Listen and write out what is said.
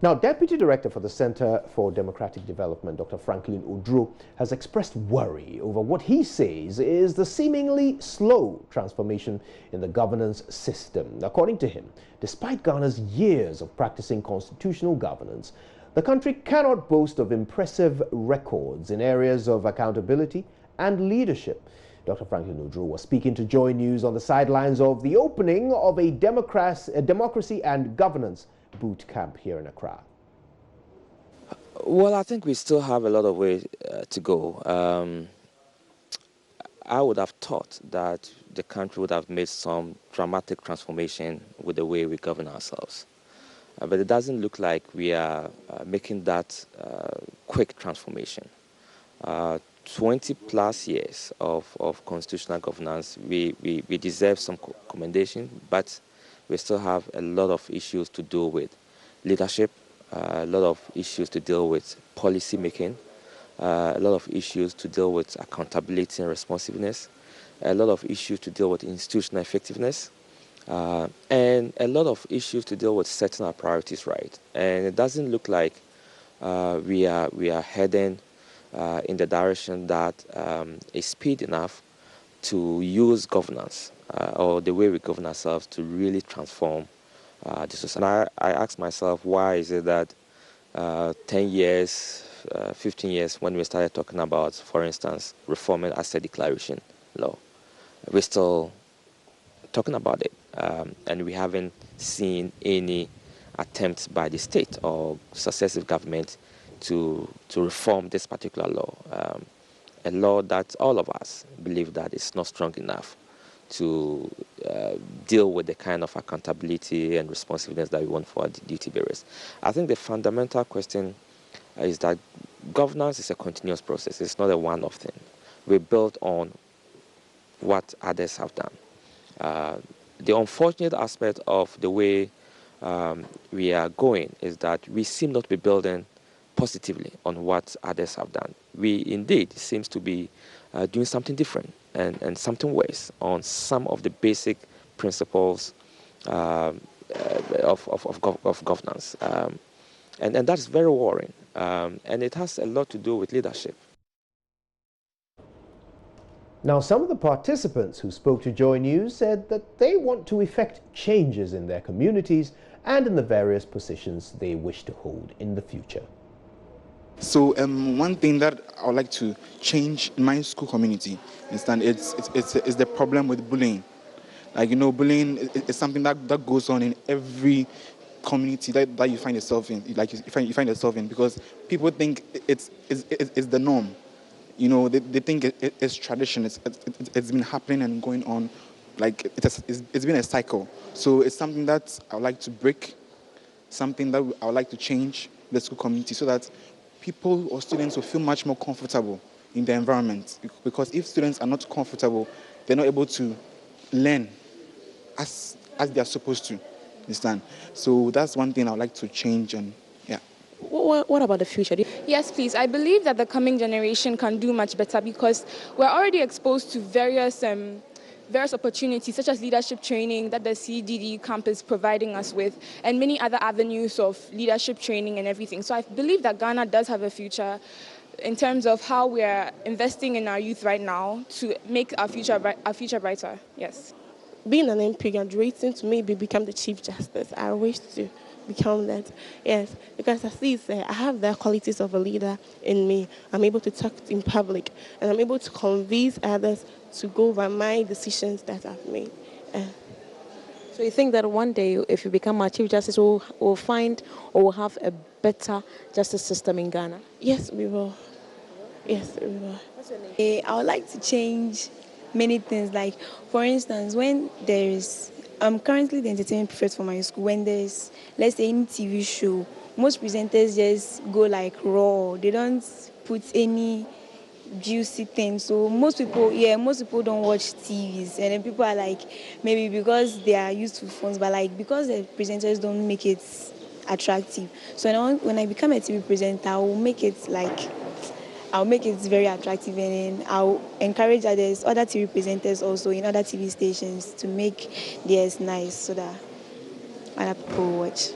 Now, Deputy Director for the Center for Democratic Development, Dr. Franklin Odro, has expressed worry over what he says is the seemingly slow transformation in the governance system. According to him, despite Ghana's years of practicing constitutional governance, the country cannot boast of impressive records in areas of accountability and leadership. Dr. Franklin Odro was speaking to Joy News on the sidelines of the opening of a democracy and governance boot camp here in Accra. Well, I think we still have a lot of way to go. I would have thought that the country would have made some dramatic transformation with the way we govern ourselves. But it doesn't look like we are making that quick transformation. 20 plus years of constitutional governance, we deserve some commendation, but we still have a lot of issues to do with leadership, a lot of issues to deal with policy making, a lot of issues to deal with accountability and responsiveness, a lot of issues to deal with institutional effectiveness, and a lot of issues to deal with setting our priorities right. And it doesn't look like we are heading in the direction that is speed enough to use governance or the way we govern ourselves to really transform the society. And I ask myself, why is it that 10 years, 15 years, when we started talking about, for instance, reforming asset declaration law, we're still talking about it, and we haven't seen any attempts by the state or successive government to reform this particular law, a law that all of us believe that is not strong enough to deal with the kind of accountability and responsiveness that we want for our duty bearers. I think the fundamental question is that governance is a continuous process. It's not a one-off thing. We build on what others have done. The unfortunate aspect of the way we are going is that we seem not to be building positively on what others have done. We indeed seems to be doing something different and something worse on some of the basic principles of governance. And that's very worrying. And it has a lot to do with leadership. Now, some of the participants who spoke to Joy News said that they want to effect changes in their communities and in the various positions they wish to hold in the future. So one thing that I would like to change in my school community is the problem with bullying. Like, you know, bullying is something that goes on in every community that you find yourself in. Like you find yourself in, because people think it's the norm. You know, they think it's tradition. It's been happening and going on. Like it's been a cycle. So it's something that I would like to break. Something that I would like to change the school community so that people or students will feel much more comfortable in the environment. Because if students are not comfortable, they're not able to learn as they are supposed to. Understand? So that's one thing I would like to change. And yeah. What about the future? Yes, please. I believe that the coming generation can do much better because we're already exposed to various opportunities such as leadership training that the CDD camp is providing us with, and many other avenues of leadership training and everything. So I believe that Ghana does have a future in terms of how we are investing in our youth right now to make our future brighter. Yes. Being an MP, graduating to maybe become the Chief Justice, I wish to become that. Yes, because as you say, I have the qualities of a leader in me. I'm able to talk in public, and I'm able to convince others to go by my decisions that I've made. So you think that one day, if you become a Chief Justice, we'll find or we'll have a better justice system in Ghana? Yes, we will. Yes, we will. What's your name? I would like to change many things. Like, for instance, when there is, I'm currently the entertainment prefect for my school. When there's, let's say, any TV show, most presenters just go like raw. They don't put any juicy things. So most people don't watch TVs, and then people are like, maybe because they are used to phones, but like because the presenters don't make it attractive. So when I become a TV presenter, I'll make it very attractive, and then I'll encourage other TV presenters also in other TV stations to make theirs nice so that other people watch.